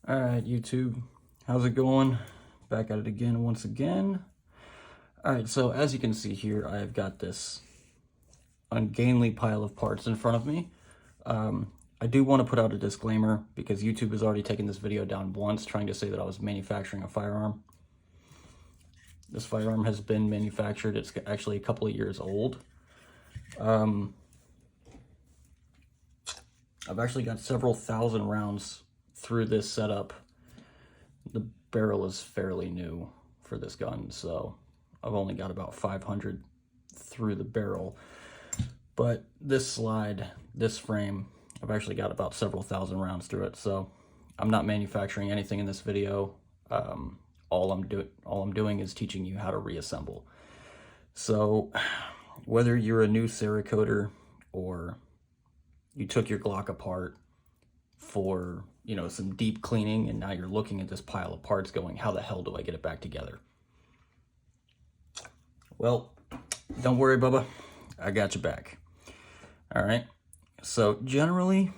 All right, YouTube, how's it going? Back at it again, once again. All right, so as you can see here, I've got this ungainly pile of parts in front of me. I do want to put out a disclaimer because YouTube has already taken this video down once trying to say that I was manufacturing a firearm. This firearm has been manufactured. It's actually a couple of years old. I've actually got several thousand rounds through this setup. The barrel is fairly new for this gun, so I've only got about 500 through the barrel. But this slide, this frame, I've actually got about several thousand rounds through it, so I'm not manufacturing anything in this video. All I'm doing is teaching you how to reassemble. So whether you're a new Cerakoter or you took your Glock apart for, some deep cleaning, and now you're looking at this pile of parts going, how the hell do I get it back together? Well, don't worry, Bubba. I got you back. All right. So generally,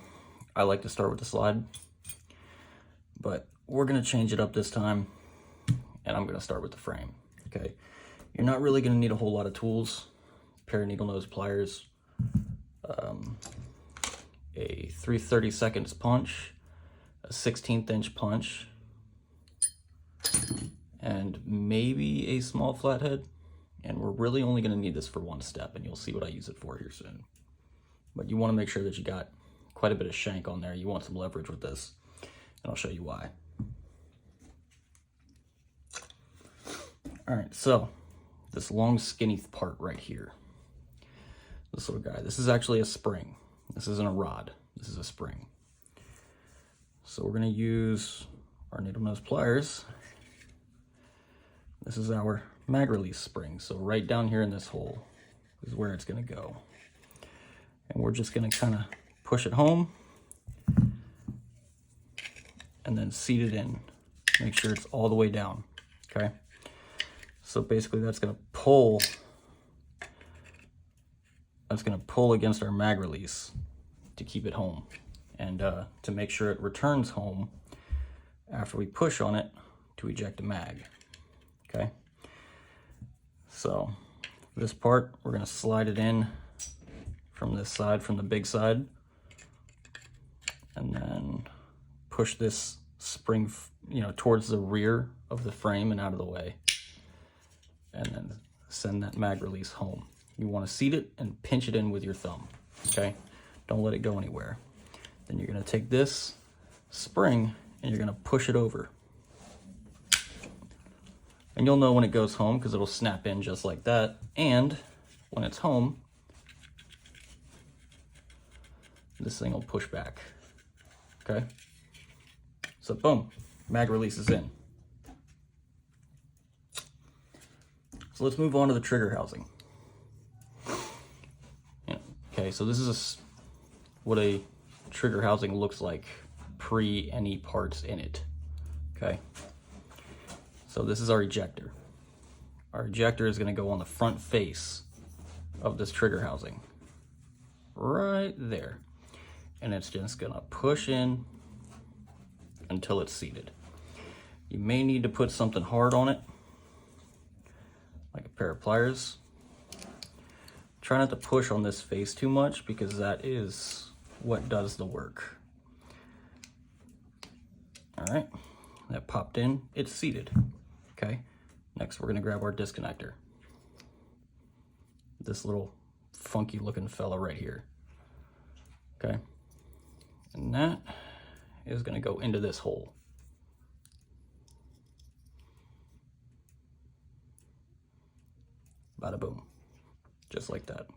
I like to start with the slide, but we're going to change it up this time, and I'm going to start with the frame. Okay. You're not really going to need a whole lot of tools. Pair of needle nose pliers, a 3/32 punch, a 1/16 inch punch, and maybe a small flathead. And we're really only going to need this for one step, and you'll see what I use it for here soon. But you want to make sure that you got quite a bit of shank on there. You want some leverage with this, and I'll show you why. All right, so this long skinny part right here, this little guy, this is actually a spring. This isn't a rod, this is a spring. So we're going to use our needle nose pliers. This is our mag release spring. So right down here in this hole is where it's going to go. And we're just going to kind of push it home and then seat it in. Make sure it's all the way down. Okay. So basically that's going to pull. That's going to pull against our mag release to keep it home. And to make sure it returns home after we push on it to eject a mag. Okay. So this part, we're going to slide it in from this side, from the big side, and then push this spring, towards the rear of the frame and out of the way, and then send that mag release home. You want to seat it and pinch it in with your thumb. Okay. Don't let it go anywhere. Then you're going to take this spring and you're going to push it over. And you'll know when it goes home because it'll snap in just like that. And when it's home, this thing will push back. Okay? So boom, mag release is in. So let's move on to the trigger housing. Okay, so this is what a trigger housing looks like pre any parts in it. Okay? So this is our ejector. Our ejector is going to go on the front face of this trigger housing. Right there. And it's just going to push in until it's seated. You may need to put something hard on it, like a pair of pliers. Try not to push on this face too much because that is what does the work. All right, that popped in, it's seated. Okay, next we're gonna grab our disconnector. This little funky looking fella right here. Okay, and that is gonna go into this hole. Bada boom, just like that.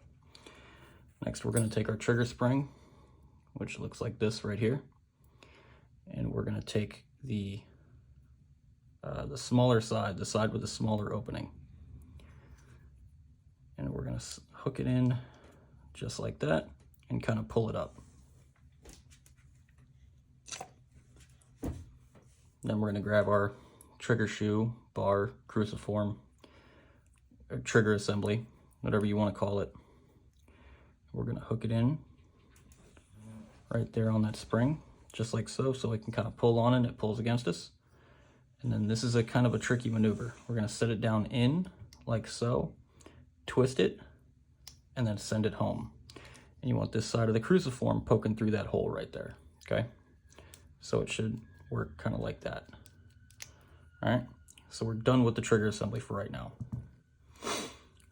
Next we're gonna take our trigger spring, which looks like this right here, and we're gonna take the smaller side, the side with the smaller opening. And we're going to hook it in just like that and kind of pull it up. Then we're going to grab our trigger shoe, bar, cruciform, or trigger assembly, whatever you want to call it. We're going to hook it in right there on that spring, just like so. So I can kind of pull on it and it pulls against us. And then this is a kind of a tricky maneuver. We're gonna set it down in like so, twist it, and then send it home. And you want this side of the cruciform poking through that hole right there, okay? So it should work kind of like that. All right, so we're done with the trigger assembly for right now.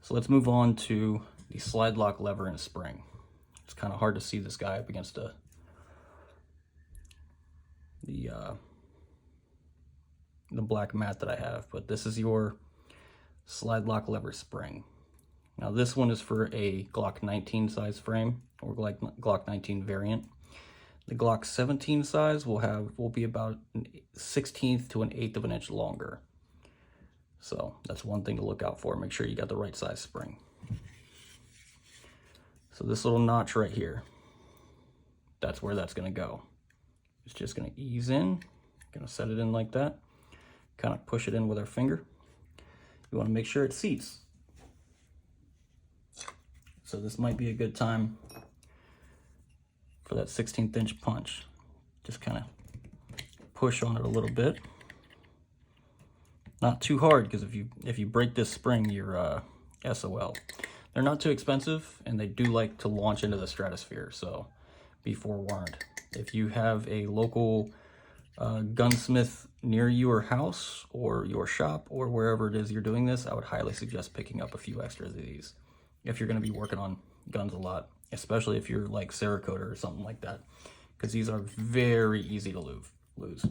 So let's move on to the slide lock lever and spring. It's kind of hard to see this guy up against the black mat that I have, but this is your slide lock lever spring. Now this one is for a Glock 19 size frame, or Glock 19 variant. The Glock 17 size will be about an 1/16 to an 1/8 of an inch longer. So that's one thing to look out for. Make sure you got the right size spring. So this little notch right here, that's where that's gonna go. It's just gonna ease in, gonna set it in like that, kind of push it in with our finger. You wanna make sure it seats. So this might be a good time for that 1/16 inch punch. Just kind of push on it a little bit. Not too hard, because if you break this spring, you're SOL. They're not too expensive, and they do like to launch into the stratosphere, so be forewarned. If you have a local gunsmith near your house or your shop or wherever it is you're doing this, I would highly suggest picking up a few extras of these if you're going to be working on guns a lot, especially if you're like Cerakoter or something like that, because these are very easy to lose.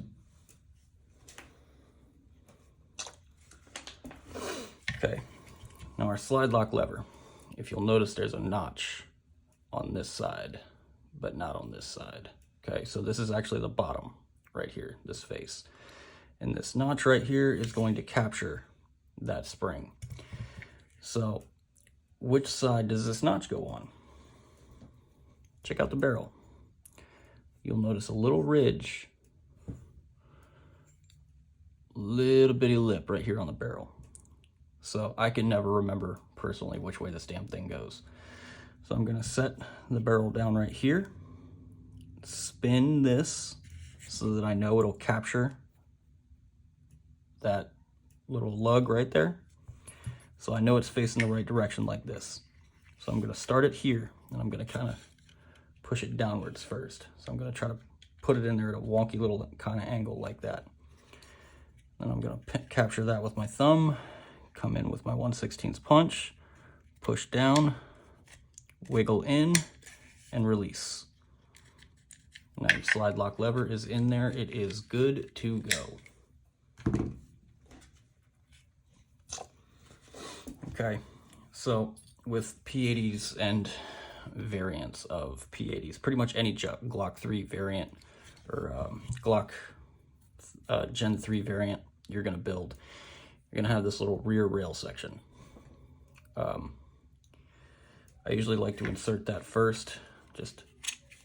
Okay, now our slide lock lever. If you'll notice, there's a notch on this side, but not on this side. Okay, so this is actually the bottom right here, this face. And this notch right here is going to capture that spring. So which side does this notch go on? Check out the barrel. You'll notice a little ridge, little bitty lip right here on the barrel. So I can never remember personally which way this damn thing goes. So I'm gonna set the barrel down right here, spin this so that I know it'll capture that little lug right there. So I know it's facing the right direction like this. So I'm gonna start it here, and I'm gonna kind of push it downwards first. So I'm gonna try to put it in there at a wonky little kind of angle like that. Then I'm gonna capture that with my thumb, come in with my 1/16 punch, push down, wiggle in, and release. Now your slide lock lever is in there. It is good to go. Okay, so with P80s and variants of P80s, pretty much any Glock 3 variant or Glock Gen 3 variant you're gonna build, you're gonna have this little rear rail section. I usually like to insert that first, just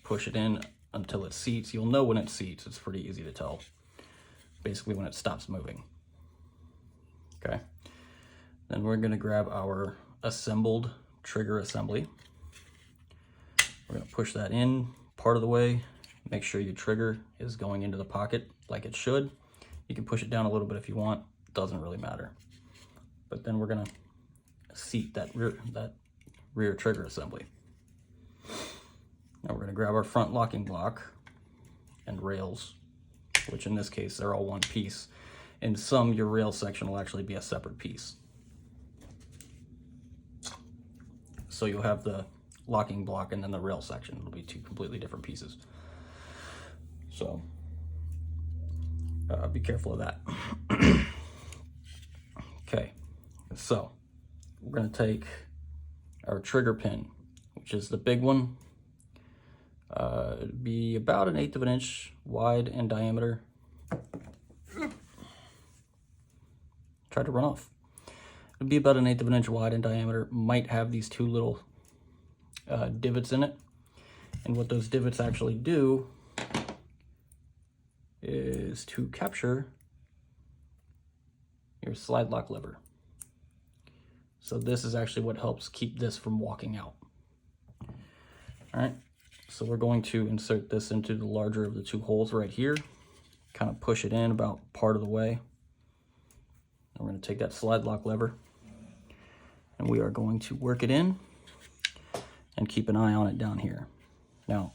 push it in until it seats. You'll know when it seats, it's pretty easy to tell. Basically when it stops moving. Okay, then we're gonna grab our assembled trigger assembly. We're gonna push that in part of the way. Make sure your trigger is going into the pocket like it should. You can push it down a little bit if you want, doesn't really matter. But then we're gonna seat that rear trigger assembly. Now we're gonna grab our front locking block and rails, which in this case, they're all one piece. In some, your rail section will actually be a separate piece. So you'll have the locking block and then the rail section. It'll be two completely different pieces. So be careful of that. Okay, so we're gonna take our trigger pin, which is the big one. It'd be about an 1/8 of an inch wide in diameter. Tried to run off. It'd be about an 1/8 of an inch wide in diameter. Might have these two little divots in it. And what those divots actually do is to capture your slide lock lever. So this is actually what helps keep this from walking out. All right, So we're going to insert this into the larger of the two holes right here, kind of push it in about part of the way. And we're going to take that slide lock lever and we are going to work it in and keep an eye on it down here. Now,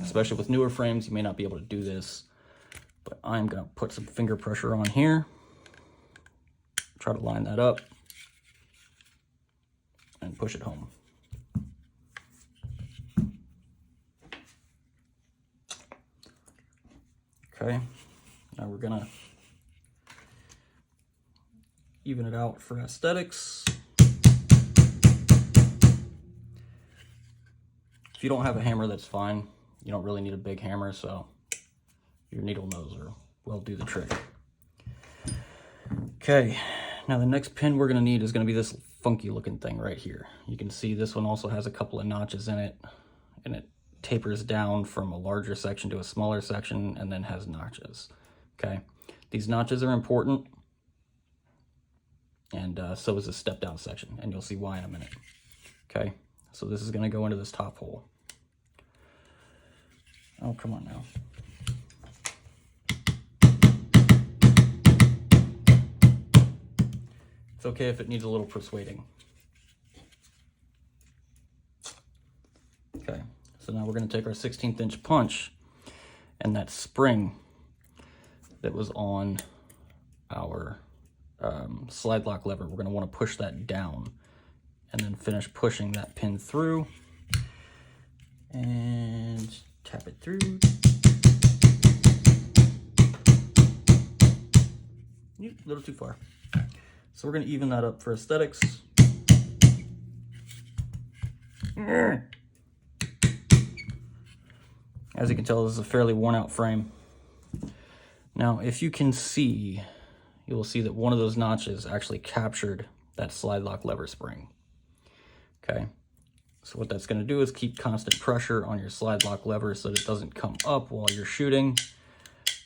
especially with newer frames, you may not be able to do this, but I'm going to put some finger pressure on here, try to line that up, and push it home. Okay, now we're gonna even it out for aesthetics. If you don't have a hammer, that's fine. You don't really need a big hammer, so your needle nose will do the trick. Okay, now the next pin we're gonna need is gonna be this funky looking thing right here. You can see this one also has a couple of notches in it, and it tapers down from a larger section to a smaller section and then has notches. Okay, these notches are important, and so is the step down section, and you'll see why in a minute. Okay, so this is going to go into this top hole. Oh, come on now. It's okay if it needs a little persuading. Okay, so now we're going to take our 16th inch punch and that spring that was on our slide lock lever, we're going to want to push that down and then finish pushing that pin through and tap it through. A little too far. So we're going to even that up for aesthetics. As you can tell, this is a fairly worn out frame. Now, if you can see, you will see that one of those notches actually captured that slide lock lever spring. Okay, so what that's going to do is keep constant pressure on your slide lock lever so that it doesn't come up while you're shooting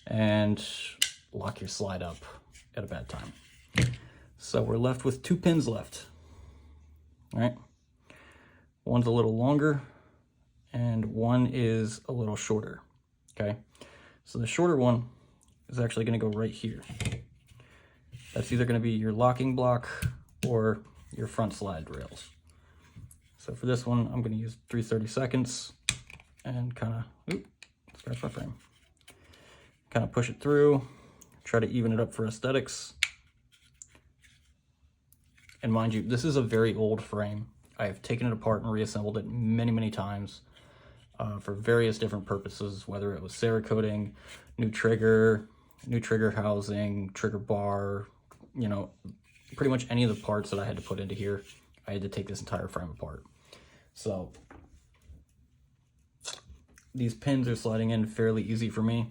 and lock your slide up at a bad time. So we're left with two pins left. All right, one's a little longer and one is a little shorter. Okay, so the shorter one is actually going to go right here. That's either going to be your locking block or your front slide rails. So for this one, I'm going to use 3/32 and kind of, scratch my frame. Kind of push it through, try to even it up for aesthetics. And mind you, this is a very old frame. I've taken it apart and reassembled it many, many times for various different purposes, whether it was Cerakoting, new trigger housing, trigger bar, you know, pretty much any of the parts that I had to put into here, I had to take this entire frame apart. So these pins are sliding in fairly easy for me.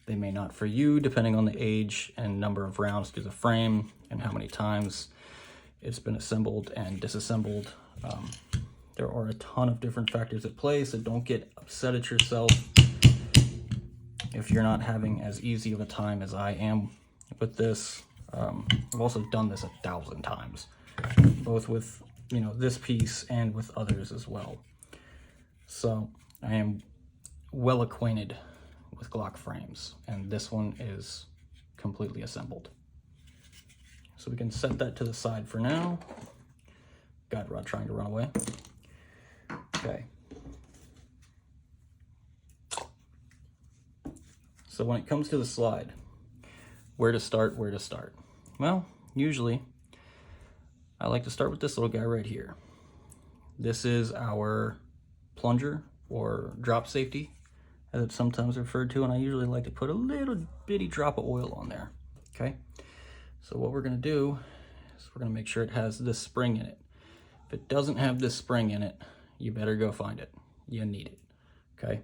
They may not for you, depending on the age and number of rounds through the frame and how many times it's been assembled and disassembled. There are a ton of different factors at play, so don't get upset at yourself if you're not having as easy of a time as I am with this. I've also done this 1,000 times, both with, you know, this piece and with others as well. So I am well acquainted with Glock frames, and this one is completely assembled. So we can set that to the side for now. God, Rod trying to run away. Okay. So when it comes to the slide, where to start? Well, usually I like to start with this little guy right here. This is our plunger or drop safety, as it's sometimes referred to, and I usually like to put a little bitty drop of oil on there. Okay, so what we're going to do is we're going to make sure it has this spring in it. If it doesn't have this spring in it, you better go find it. You need it. Okay.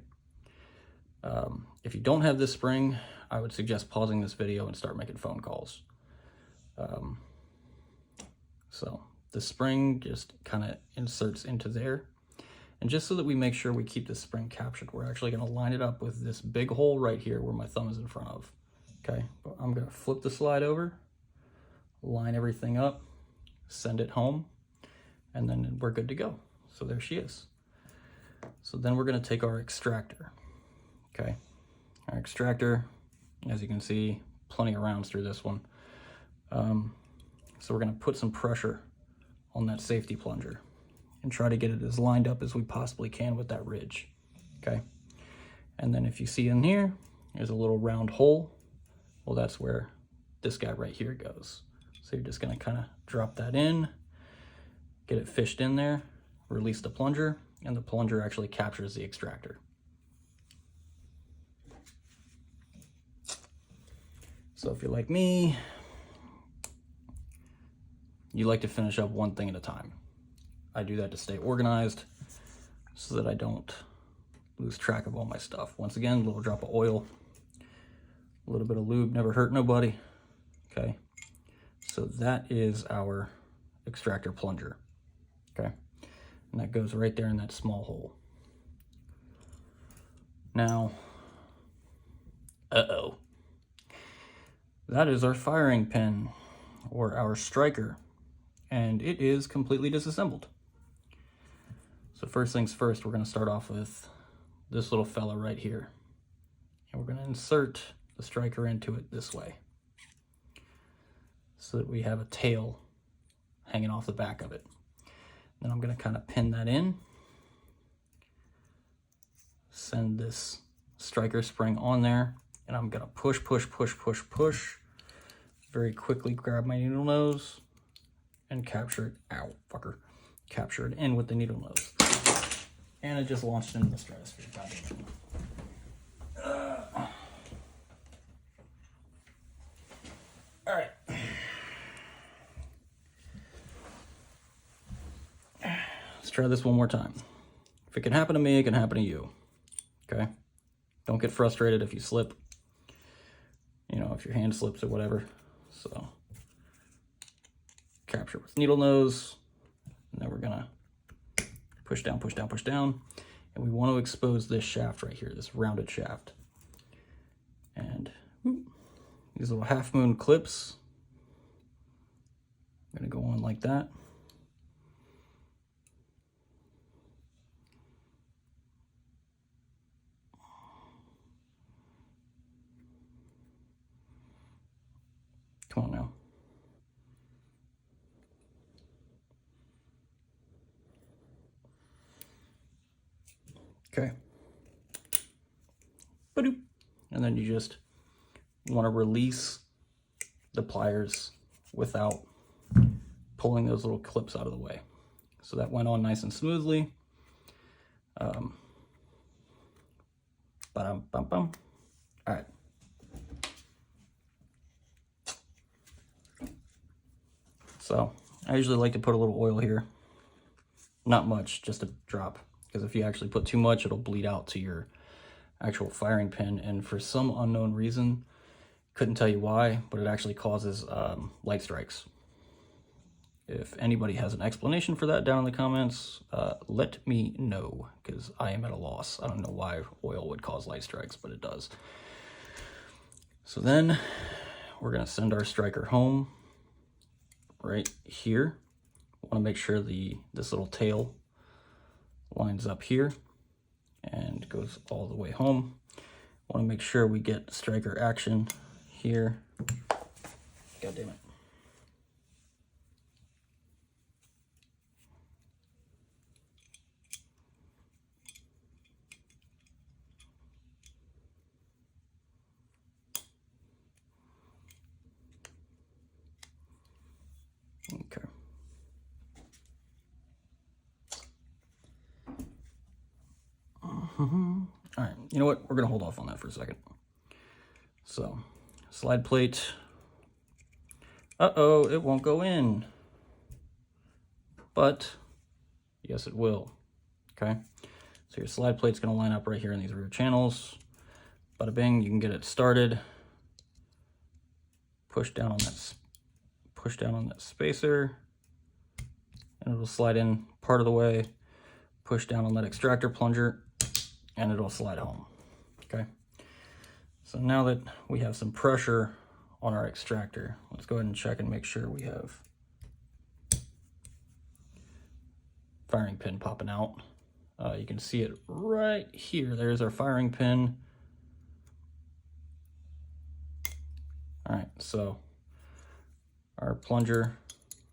If you don't have this spring, I would suggest pausing this video and start making phone calls. So the spring just kind of inserts into there. And just so that we make sure we keep this spring captured, we're actually going to line it up with this big hole right here where my thumb is in front of. Okay, but I'm going to flip the slide over, line everything up, send it home, and then we're good to go. So there she is. So then we're going to take our extractor. Okay, our extractor, as you can see, plenty of rounds through this one. So we're going to put some pressure on that safety plunger and try to get it as lined up as we possibly can with that ridge. Okay, and then if you see in here, there's a little round hole. Well, that's where this guy right here goes. So you're just going to kind of drop that in, get it fished in there, release the plunger, and the plunger actually captures the extractor. So if you're like me, you like to finish up one thing at a time. I do that to stay organized so that I don't lose track of all my stuff. Once again, a little drop of oil, a little bit of lube, never hurt nobody. Okay, so that is our extractor plunger. Okay, and that goes right there in that small hole. Now, that is our firing pin, or our striker, and it is completely disassembled. So first things first, we're going to start off with this little fella right here, and we're going to insert the striker into it this way so that we have a tail hanging off the back of it. Then I'm going to kind of pin that in, send this striker spring on there, and I'm going to push, very quickly grab my needle nose and capture it, capture it in with the needle nose. And it just launched into the stratosphere. All right. Let's try this one more time. If it can happen to me, it can happen to you. Okay? Don't get frustrated if you slip. You know, if your hand slips or whatever. So, capture with needle nose. And then we're gonna push down, and we want to expose this shaft right here, this rounded shaft. And these little half moon clips, I'm gonna go on like that. Come on now. Okay. Ba-doop. And then you just want to release the pliers without pulling those little clips out of the way. So that went on nice and smoothly. All right. So I usually like to put a little oil here. Not much, just a drop. Because if you actually put too much, it'll bleed out to your actual firing pin. And for some unknown reason, couldn't tell you why, but it actually causes light strikes. If anybody has an explanation for that down in the comments, let me know, because I am at a loss. I don't know why oil would cause light strikes, but it does. So then we're going to send our striker home right here. Want to make sure this little tail lines up here and goes all the way home. Want to make sure we get striker action here. God damn it. Okay. All right, you know what? We're gonna hold off on that for a second. So, slide plate. Uh-oh, it won't go in. But, yes it will. Okay, so your slide plate's gonna line up right here in these rear channels. Bada bing, you can get it started. Push down on that spacer, and it'll slide in part of the way. Push down on that extractor plunger, and it'll slide home. Okay, so now that we have some pressure on our extractor, let's go ahead and check and make sure we have firing pin popping out. You can see it right here. There's our firing pin. All right, so our plunger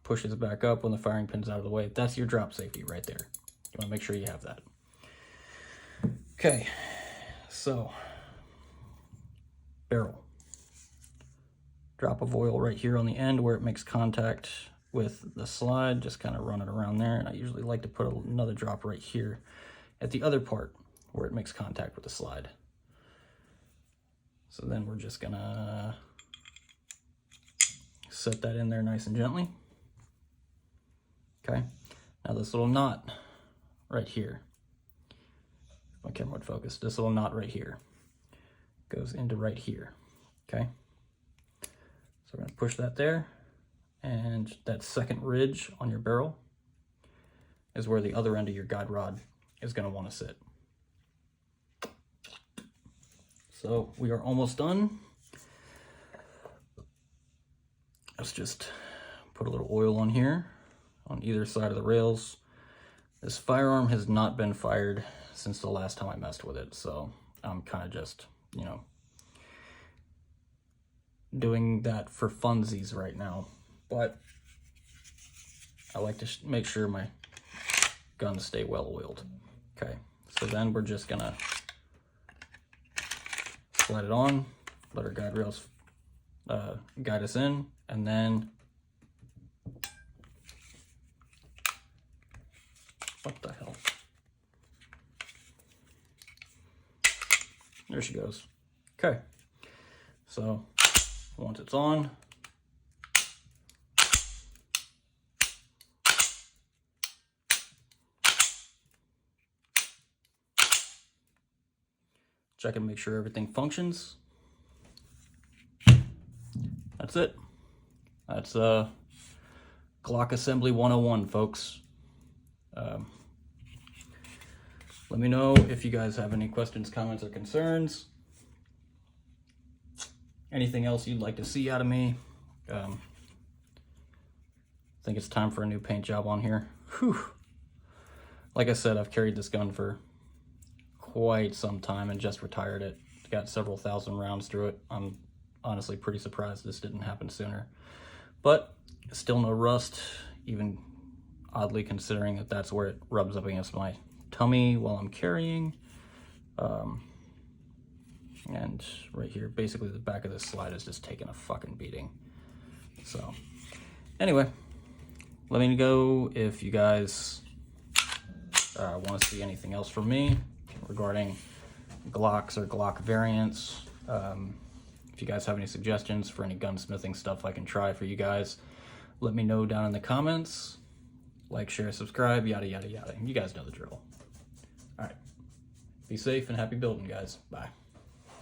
pushes back up when the firing pin's out of the way. That's your drop safety right there. You want to make sure you have that. Okay, so barrel. Drop of oil right here on the end where it makes contact with the slide. Just kind of run it around there. And I usually like to put another drop right here at the other part where it makes contact with the slide. So then we're just gonna set that in there nice and gently. Okay, now this little knot right here, if my camera would focus, this little knot right here goes into right here, okay? So we're gonna push that there, and that second ridge on your barrel is where the other end of your guide rod is gonna wanna sit. So we are almost done. Let's just put a little oil on here on either side of the rails. This firearm has not been fired since the last time I messed with it, so I'm kind of just, you know, doing that for funsies right now. But I like to make sure my guns stay well oiled. Okay, so then we're just gonna slide it on, let our guide rails guide us in, and then what the hell? There she goes. Okay, so once it's on, check and make sure everything functions. That's it. That's Glock Assembly 101, folks. Let me know if you guys have any questions, comments, or concerns. Anything else you'd like to see out of me. I think it's time for a new paint job on here. Whew. Like I said, I've carried this gun for quite some time and just retired it. Got several thousand rounds through it. I'm honestly pretty surprised this didn't happen sooner. But still no rust, even oddly considering that that's where it rubs up against my tummy while I'm carrying. And right here, basically the back of this slide is just taking a fucking beating. So anyway, let me know if you guys want to see anything else from me regarding Glocks or Glock variants. If you guys have any suggestions for any gunsmithing stuff I can try for you guys, let me know down in the comments. Like, share, subscribe, yada, yada, yada. You guys know the drill. All right. Be safe and happy building, guys. Bye.